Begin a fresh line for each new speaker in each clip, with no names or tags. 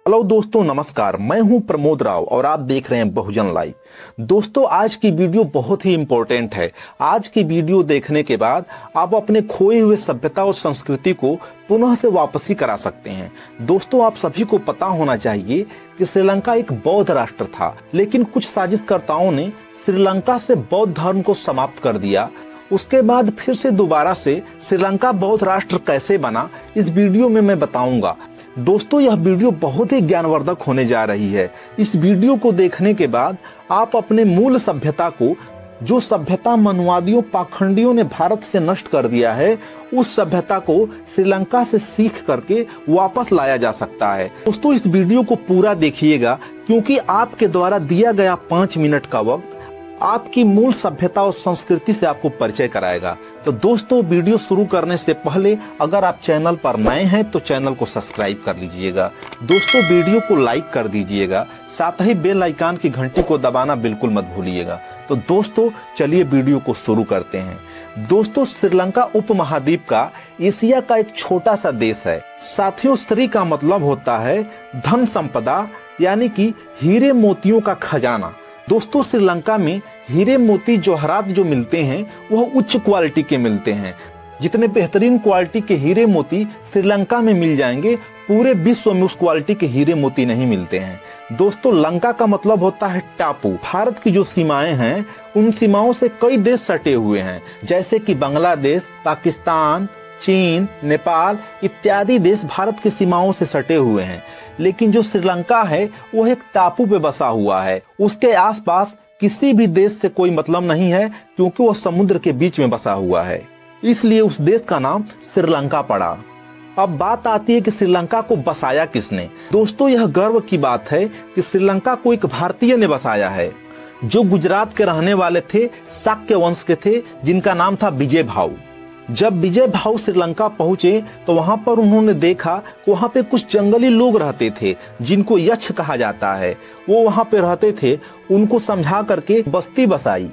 Hello दोस्तों, नमस्कार। मैं हूं प्रमोद राव और आप देख रहे हैं बहुजन लाइव। दोस्तों, आज की वीडियो बहुत ही इंपॉर्टेंट है। आज की वीडियो देखने के बाद आप अपने खोए हुए सभ्यता और संस्कृति को पुनः से वापसी करा सकते हैं। दोस्तों, आप सभी को पता होना चाहिए कि श्रीलंका एक बौद्ध राष्ट्र था, लेकिन कुछ साजिशकर्ताओं ने श्रीलंका से बौद्ध धर्म को समाप्त कर दिया। उसके बाद फिर से दोबारा से श्रीलंका बौद्ध राष्ट्र कैसे बना, इस वीडियो में मैं बताऊंगा। दोस्तों, यह वीडियो बहुत ही ज्ञानवर्धक होने जा रही है। इस वीडियो को देखने के बाद आप अपने मूल सभ्यता को, जो सभ्यता मनुवादियों पाखंडियों ने भारत से नष्ट कर दिया है, उस सभ्यता को श्रीलंका से सीख करके वापस लाया जा सकता है। दोस्तों, इस वीडियो को पूरा देखिएगा, क्योंकि आपके द्वारा दिया गया 5 मिनट का वक्त आपकी मूल सभ्यता और संस्कृति से आपको परिचय कराएगा। तो दोस्तों, वीडियो शुरू करने से पहले अगर आप चैनल पर नए हैं तो चैनल को सब्सक्राइब कर लीजिएगा। दोस्तों, वीडियो को लाइक कर दीजिएगा, साथ ही बेल आइकन की घंटी को दबाना बिल्कुल मत भूलिएगा। तो दोस्तों, चलिए वीडियो को शुरू करते हैं। दोस्तों, श्रीलंका उपमहाद्वीप का एशिया का एक छोटा सा देश है। साथियों, श्री का मतलब होता है धन संपदा, यानी कि हीरे मोतियों का खजाना। दोस्तों, श्रीलंका में हीरे मोती जवाहरात जो मिलते हैं वह उच्च क्वालिटी के मिलते हैं। जितने बेहतरीन क्वालिटी के हीरे मोती श्रीलंका में मिल जाएंगे, पूरे विश्व में उस क्वालिटी के हीरे मोती नहीं मिलते हैं। दोस्तों, लंका का मतलब होता है टापू। भारत की जो सीमाएं हैं, उन सीमाओं से कई देश सटे हुए हैं, जैसे कि बांग्लादेश, पाकिस्तान, चीन, नेपाल इत्यादि देश भारत की सीमाओं से सटे हुए हैं। लेकिन जो श्रीलंका है वह एक टापू पे बसा हुआ है। उसके आसपास किसी भी देश से कोई मतलब नहीं है, क्योंकि वह समुद्र के बीच में बसा हुआ है। इसलिए उस देश का नाम श्रीलंका पड़ा। अब बात आती है कि श्रीलंका को बसाया किसने। दोस्तों, यह गर्व की बात है कि श्रीलंका को एक भारतीय ने बसाया है, जो गुजरात के रहने वाले थे, शाक्य वंश के थे, जिनका नाम था विजय भाऊ। जब विजय भाऊ श्रीलंका पहुंचे तो वहां पर उन्होंने देखा कि वहां पे कुछ जंगली लोग रहते थे, जिनको यक्ष कहा जाता है। वो वहां पे रहते थे, उनको समझा करके बस्ती बसाई।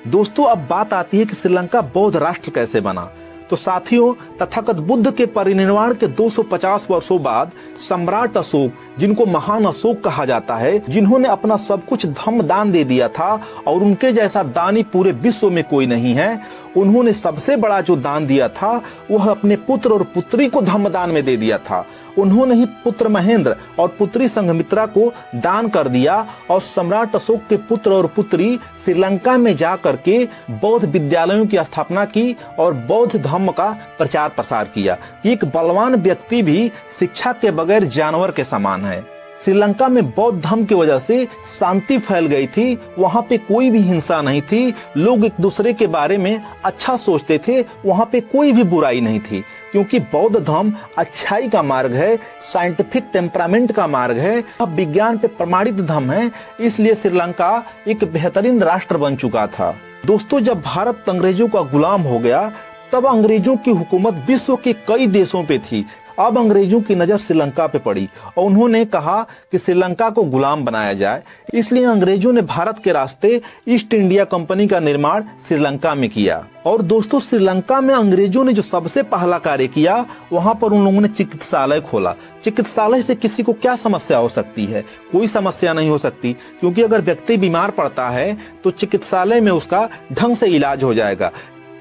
दोस्तों, अब बात आती है कि श्रीलंका बौद्ध राष्ट्र कैसे बना। तो साथियों, तथागत बुद्ध के परिनिर्वाण के 250 वर्षों बाद सम्राट अशोक, जिनको महान अशोक कहा जाता है, जिन्होंने अपना सब कुछ धम्म दान दे दिया था और उनके जैसा दानी पूरे विश्व में कोई नहीं है, उन्होंने सबसे बड़ा जो दान दिया था वह अपने पुत्र और पुत्री को धम्म दान में दे दिया था। उन्होंने ही पुत्र महेंद्र और पुत्री संघमित्रा को दान कर दिया और सम्राट अशोक के पुत्र और पुत्री श्रीलंका में जा करके बौद्ध विद्यालयों की स्थापना की और बौद्ध धर्म का प्रचार प्रसार किया। एक बलवान व्यक्ति भी शिक्षा के बगैर जानवर के समान है। श्रीलंका में बौद्ध धर्म की वजह से शांति फैल गई थी। वहाँ पे कोई भी हिंसा नहीं थी, लोग एक दूसरे के बारे में अच्छा सोचते थे, वहाँ पे कोई भी बुराई नहीं थी, क्योंकि बौद्ध धर्म अच्छाई का मार्ग है, साइंटिफिक टेम्परामेंट का मार्ग है, अब विज्ञान पे प्रमाणित धर्म है। इसलिए श्रीलंका एक बेहतरीन राष्ट्र बन चुका था। दोस्तों, जब भारत अंग्रेजों का गुलाम हो गया, तब अंग्रेजों की हुकूमत विश्व के कई देशों पे थी। अब अंग्रेजों की नजर श्रीलंका पे पड़ी और उन्होंने कहा कि श्रीलंका को गुलाम बनाया जाए। इसलिए अंग्रेजों ने भारत के रास्ते ईस्ट इंडिया कंपनी का निर्माण श्रीलंका में किया। और दोस्तों, श्रीलंका में अंग्रेजों ने जो सबसे पहला कार्य किया, वहां पर उन लोगों ने चिकित्सालय खोला। चिकित्सालय से किसी को क्या समस्या हो सकती है? कोई समस्या नहीं हो सकती, क्योंकि अगर व्यक्ति बीमार पड़ता है तो चिकित्सालय में उसका ढंग से इलाज हो जाएगा।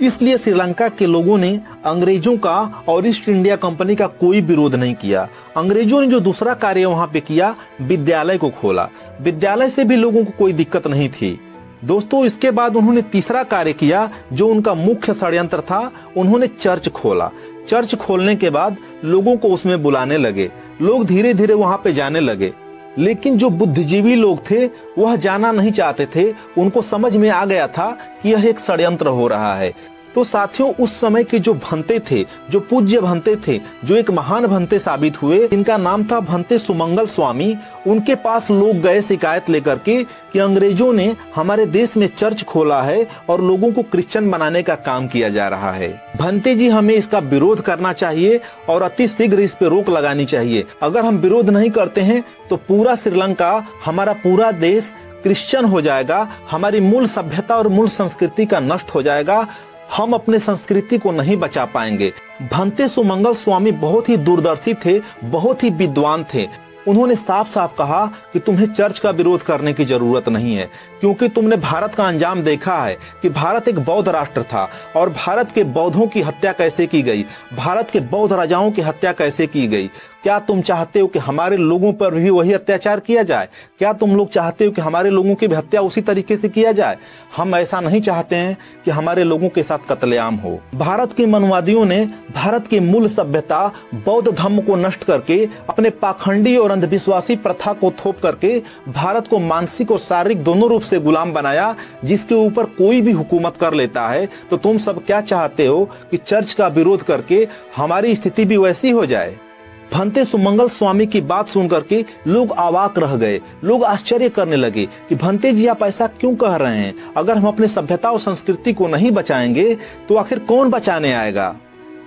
इसलिए श्रीलंका के लोगों ने अंग्रेजों का और ईस्ट इंडिया कंपनी का कोई विरोध नहीं किया। अंग्रेजों ने जो दूसरा कार्य वहां पे किया, विद्यालय को खोला। विद्यालय से भी लोगों को कोई दिक्कत नहीं थी। दोस्तों, इसके बाद उन्होंने तीसरा कार्य किया, जो उनका मुख्य षड्यंत्र था, उन्होंने चर्च खोला। चर्च खोलने के बाद लोगों को उसमें बुलाने लगे, लोग धीरे धीरे वहां पे जाने लगे। लेकिन जो बुद्धिजीवी लोग थे वह जाना नहीं चाहते थे। उनको समझ में आ गया था कि यह एक षड्यंत्र हो रहा है। तो साथियों, उस समय के जो भंते थे, जो पूज्य भंते थे, जो एक महान भंते साबित हुए, जिनका नाम था भंते सुमंगल स्वामी, उनके पास लोग गए शिकायत लेकर के कि अंग्रेजों ने हमारे देश में चर्च खोला है और लोगों को क्रिश्चियन बनाने का काम किया जा रहा है। भंते जी, हमें इसका विरोध करना चाहिए और अति शीघ्र इस पे रोक लगानी चाहिए। अगर हम विरोध नहीं करते हैं तो पूरा श्रीलंका, हमारा पूरा देश क्रिश्चियन हो जाएगा, हमारी मूल सभ्यता और मूल संस्कृति का नष्ट हो जाएगा, हम अपने संस्कृति को नहीं बचा पाएंगे। भंते सुमंगल स्वामी बहुत ही दूरदर्शी थे, बहुत ही विद्वान थे। उन्होंने साफ साफ कहा कि तुम्हें चर्च का विरोध करने की जरूरत नहीं है, क्योंकि तुमने भारत का अंजाम देखा है कि भारत एक बौद्ध राष्ट्र था और भारत के बौद्धों की हत्या कैसे की गई, भारत के बौद्ध राजाओं की हत्या कैसे की गई। क्या तुम चाहते हो कि हमारे लोगों पर भी वही अत्याचार किया जाए? क्या तुम लोग चाहते हो कि हमारे लोगों की भी हत्या उसी तरीके से किया जाए? हम ऐसा नहीं चाहते हैं कि हमारे लोगों के साथ कत्लेआम हो। भारत के मनवादियों ने भारत की मूल सभ्यता बौद्ध धर्म को नष्ट करके अपने पाखंडी और अंधविश्वासी प्रथा को थोप करके भारत को मानसिक और शारीरिक दोनों रूप से गुलाम बनाया, जिसके ऊपर कोई भी हुकूमत कर लेता है। तो तुम सब क्या चाहते हो कि चर्च का विरोध करके हमारी स्थिति भी वैसी हो जाए? भंते सुमंगल स्वामी की बात सुनकर के लोग अवाक रह गए। लोग आश्चर्य करने लगे कि भंते जी आप ऐसा क्यों कह रहे हैं? अगर हम अपने सभ्यता और संस्कृति को नहीं बचाएंगे तो आखिर कौन बचाने आएगा?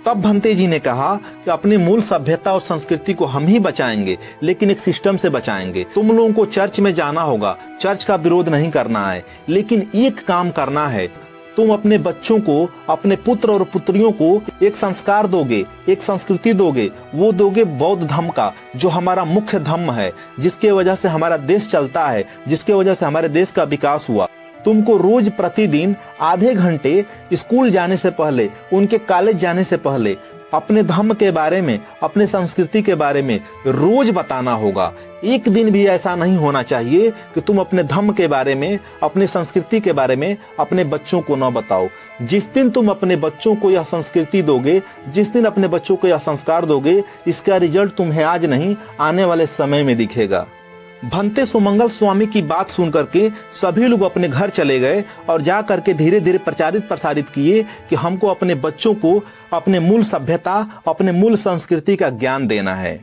तब भंते जी ने कहा कि अपनी मूल सभ्यता और संस्कृति को हम ही बचाएंगे, लेकिन एक सिस्टम से बचाएंगे। तुम लोगों को चर्च में जाना होगा, चर्च का विरोध नहीं करना है, लेकिन एक काम करना है, तुम अपने बच्चों को, अपने पुत्र और पुत्रियों को एक संस्कार दोगे, एक संस्कृति दोगे। वो दोगे बौद्ध धर्म का, जो हमारा मुख्य धर्म है, जिसके वजह से हमारा देश चलता है, जिसके वजह से हमारे देश का विकास हुआ। तुमको रोज प्रतिदिन आधे घंटे स्कूल जाने से पहले, उनके कॉलेज जाने से पहले अपने धर्म के बारे में, अपने संस्कृति के बारे में रोज बताना होगा। एक दिन भी ऐसा नहीं होना चाहिए कि तुम अपने धर्म के बारे में, अपनी संस्कृति के बारे में अपने बच्चों को न बताओ। जिस दिन तुम अपने बच्चों को यह संस्कृति दोगे, जिस दिन अपने बच्चों को यह संस्कार दोगे, इसका रिजल्ट तुम्हें आज नहीं, आने वाले समय में दिखेगा। भंते सुमंगल स्वामी की बात सुनकर के सभी लोग अपने घर चले गए और जा करके धीरे धीरे प्रचारित प्रसारित किए कि हमको अपने बच्चों को अपने मूल सभ्यता, अपने मूल संस्कृति का ज्ञान देना है।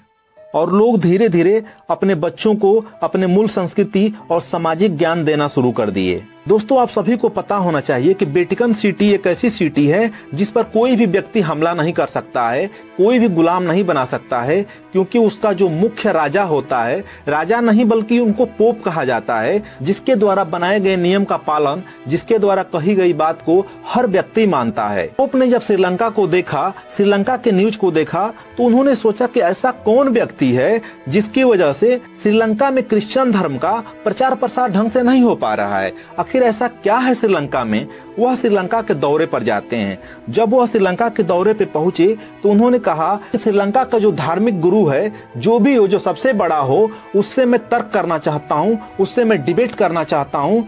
और लोग धीरे धीरे अपने बच्चों को अपने मूल संस्कृति और सामाजिक ज्ञान देना शुरू कर दिए। दोस्तों, आप सभी को पता होना चाहिए कि वेटिकन सिटी एक ऐसी सिटी है जिस पर कोई भी व्यक्ति हमला नहीं कर सकता है, कोई भी गुलाम नहीं बना सकता है, क्योंकि उसका जो मुख्य राजा होता है, राजा नहीं बल्कि उनको पोप कहा जाता है, जिसके द्वारा बनाए गए नियम का पालन, जिसके द्वारा कही गई बात को हर व्यक्ति मानता है। पोप ने जब श्रीलंका को देखा, श्रीलंका के न्यूज को देखा, तो उन्होंने सोचा कि ऐसा कौन व्यक्ति है जिसकी वजह से श्रीलंका में क्रिश्चियन धर्म का प्रचार प्रसार ढंग से नहीं हो पा रहा है। आखिर ऐसा क्या है श्रीलंका में? वह श्रीलंका के दौरे पर जाते हैं। जब वह श्रीलंका के दौरे पे पहुंचे तो उन्होंने कहा कि श्रीलंका का जो धार्मिक गुरु है, जो भी हो, जो सबसे बड़ा हो, उससे मैं तर्क करना चाहता हूँ, उससे मैं डिबेट करना चाहता हूँ,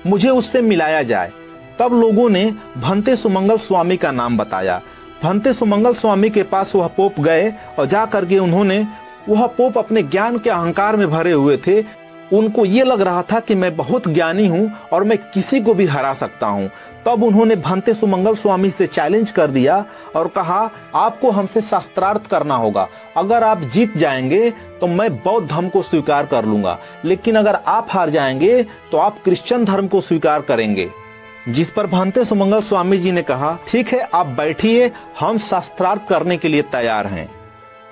मुझे उससे मिलाया जाए। तब लोगों ने भंते सुमंगल स्वामी का नाम बताया। भंते सुमंगल स्वामी के पास वह पोप गए और जा करके उन्होंने, वह पोप अपने ज्ञान के अहंकार में भरे हुए थे। उनको ये लग रहा था कि मैं बहुत ज्ञानी हूँ और मैं किसी को भी हरा सकता हूँ। तब उन्होंने भंते सुमंगल स्वामी से चैलेंज कर दिया और कहा, आपको हमसे शास्त्रार्थ करना होगा। अगर आप जीत जाएंगे तो मैं बौद्ध धर्म को स्वीकार कर लूंगा, लेकिन अगर आप हार जाएंगे तो आप क्रिश्चियन धर्म को स्वीकार करेंगे। जिस पर भंते सुमंगल स्वामी जी ने कहा, ठीक है, आप बैठिए, हम शास्त्रार्थ करने के लिए तैयार हैं।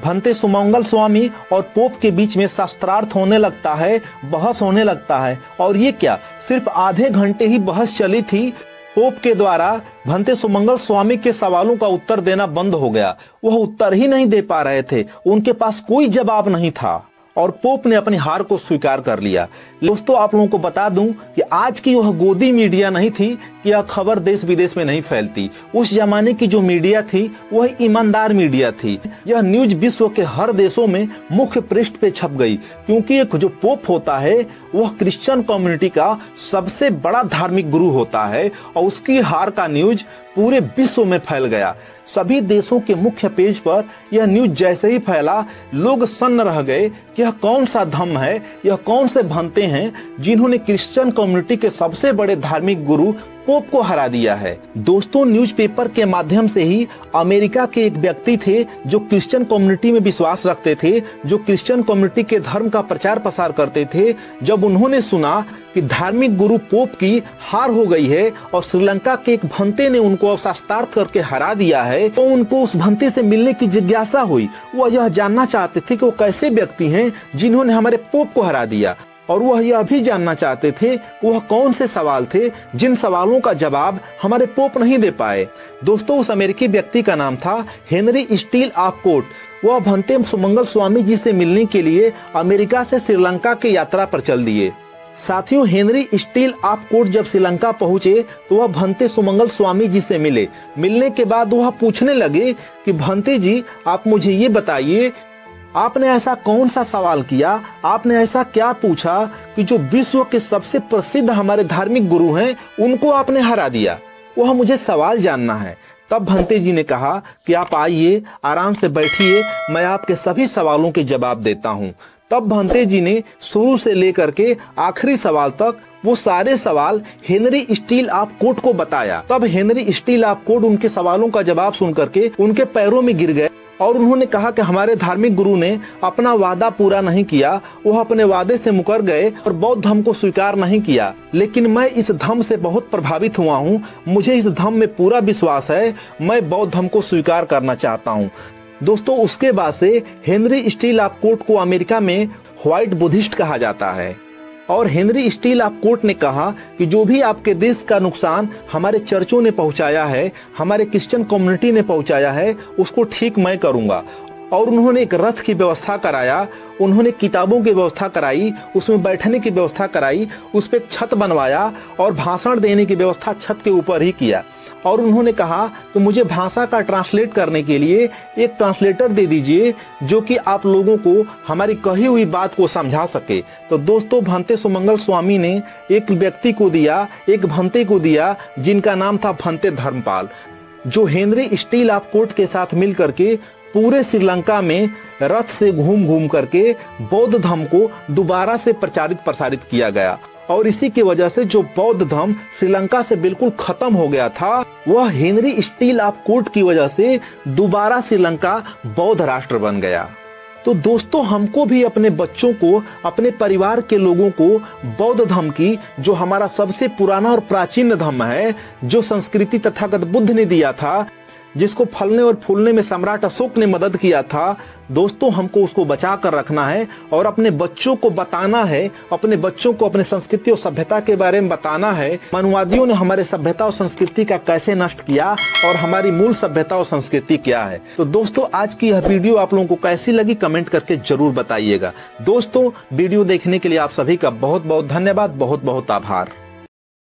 भंते सुमंगल स्वामी और पोप के बीच में शास्त्रार्थ होने लगता है, बहस होने लगता है। और ये क्या, सिर्फ आधे घंटे ही बहस चली थी। पोप के द्वारा भंते सुमंगल स्वामी के सवालों का उत्तर देना बंद हो गया। वह उत्तर ही नहीं दे पा रहे थे, उनके पास कोई जवाब नहीं था और पोप ने अपनी हार को स्वीकार कर लिया। दोस्तों, आप लोगों को बता दूं कि आज की वह गोदी मीडिया नहीं थी कि यह खबर देश विदेश में नहीं फैलती। उस जमाने की जो मीडिया थी वह ईमानदार मीडिया थी। यह न्यूज विश्व के हर देशों में मुख्य पृष्ठ पे छप गई, क्योंकि एक जो पोप होता है वह क्रिश्चियन कम्युनिटी का सबसे बड़ा धार्मिक गुरु होता है और उसकी हार का न्यूज पूरे विश्व में फैल गया। सभी देशों के मुख्य पेज पर यह न्यूज जैसे ही फैला, लोग सन्न रह गए कि यह कौन सा धर्म है, यह कौन से भंते हैं जिन्होंने क्रिश्चियन कम्युनिटी के सबसे बड़े धार्मिक गुरु पोप को हरा दिया है। दोस्तों, न्यूज़पेपर के माध्यम से ही अमेरिका के एक व्यक्ति थे जो क्रिश्चियन कम्युनिटी में विश्वास रखते थे, जो क्रिश्चियन कम्युनिटी के धर्म का प्रचार प्रसार करते थे। जब उन्होंने सुना कि धार्मिक गुरु पोप की हार हो गई है और श्रीलंका के एक भंते ने उनको शास्त्रार्थ करके हरा दिया है, तो उनको उस भंते से मिलने की जिज्ञासा हुई। वह यह जानना चाहते थे कि वो कैसे व्यक्ति हैं जिन्होंने हमारे पोप को हरा दिया, और वह यह भी जानना चाहते थे कि वह कौन से सवाल थे जिन सवालों का जवाब हमारे पोप नहीं दे पाए। दोस्तों, उस अमेरिकी व्यक्ति का नाम था हेनरी स्टील ऑफकोट। वह भंते सुमंगल स्वामी जी से मिलने के लिए अमेरिका से श्रीलंका की यात्रा पर चल दिए। साथियों, हेनरी स्टील आपकोट जब श्रीलंका पहुंचे तो वह भंते सुमंगल स्वामी जी से मिले। मिलने के बाद वह पूछने लगे कि भंते जी, आप मुझे ये बताइए, आपने ऐसा कौन सा सवाल किया, आपने ऐसा क्या पूछा कि जो विश्व के सबसे प्रसिद्ध हमारे धार्मिक गुरु हैं उनको आपने हरा दिया? वह मुझे सवाल जानना है। तब भंते जी ने कहा कि आप आइए, आराम से बैठिए, मैं आपके सभी सवालों के जवाब देता हूँ। तब भंते जी ने शुरू से लेकर के आखिरी सवाल तक वो सारे सवाल हेनरी स्टील आपकोट को बताया। तब हेनरी स्टील आपकोट उनके सवालों का जवाब सुन करके उनके पैरों में गिर गए और उन्होंने कहा कि हमारे धार्मिक गुरु ने अपना वादा पूरा नहीं किया, वह अपने वादे से मुकर गए और बौद्ध धर्म को स्वीकार नहीं किया। लेकिन मैं इस धर्म से बहुत प्रभावित हुआ हूँ, मुझे इस धर्म में पूरा विश्वास है, मैं बौद्ध धर्म को स्वीकार करना चाहता हूँ। दोस्तों, उसके बाद से हेनरी स्टील आपकोट को अमेरिका में व्हाइट बुद्धिस्ट कहा जाता है। और हेनरी स्टील आपकोट ने कहा कि जो भी आपके देश का नुकसान हमारे चर्चों ने पहुंचाया है, हमारे क्रिश्चियन कम्युनिटी ने पहुंचाया है, उसको ठीक मैं करूंगा। और उन्होंने एक रथ की व्यवस्था कराया, उन्होंने किताबों की व्यवस्था कराई, उसमें बैठने की व्यवस्था कराई, उस पर एक छत बनवाया और भाषण देने की व्यवस्था छत के ऊपर ही किया। और उन्होंने कहा कि मुझे भाषा का ट्रांसलेट करने के लिए एक ट्रांसलेटर दे दीजिए जो कि आप लोगों को हमारी कही हुई बात को समझा सके। तो दोस्तों, भंते सुमंगल स्वामी ने एक व्यक्ति को दिया, एक भंते को दिया जिनका नाम था भंते धर्मपाल, जो हेनरी स्टील आपकोट के साथ मिल करके पूरे श्रीलंका में रथ से घूम घूम करके बौद्ध धर्म को दोबारा से प्रचारित प्रसारित किया गया। और इसी की वजह से जो बौद्ध धर्म श्रीलंका से बिल्कुल खत्म हो गया था, वह हेनरी स्टील आपकोट की वजह से दोबारा श्रीलंका बौद्ध राष्ट्र बन गया। तो दोस्तों, हमको भी अपने बच्चों को, अपने परिवार के लोगों को बौद्ध धर्म की, जो हमारा सबसे पुराना और प्राचीन धर्म है, जो संस्कृति तथागत बुद्ध ने दिया था, जिसको फलने और फूलने में सम्राट अशोक ने मदद किया था, दोस्तों हमको उसको बचा कर रखना है और अपने बच्चों को बताना है, अपने बच्चों को अपने संस्कृति और सभ्यता के बारे में बताना है। मानववादियों ने हमारे सभ्यता और संस्कृति का कैसे नष्ट किया और हमारी मूल सभ्यता और संस्कृति क्या है। तो दोस्तों, आज की यह वीडियो आप लोगों को कैसी लगी कमेंट करके जरूर बताइएगा। दोस्तों, वीडियो देखने के लिए आप सभी का बहुत बहुत धन्यवाद, बहुत बहुत आभार।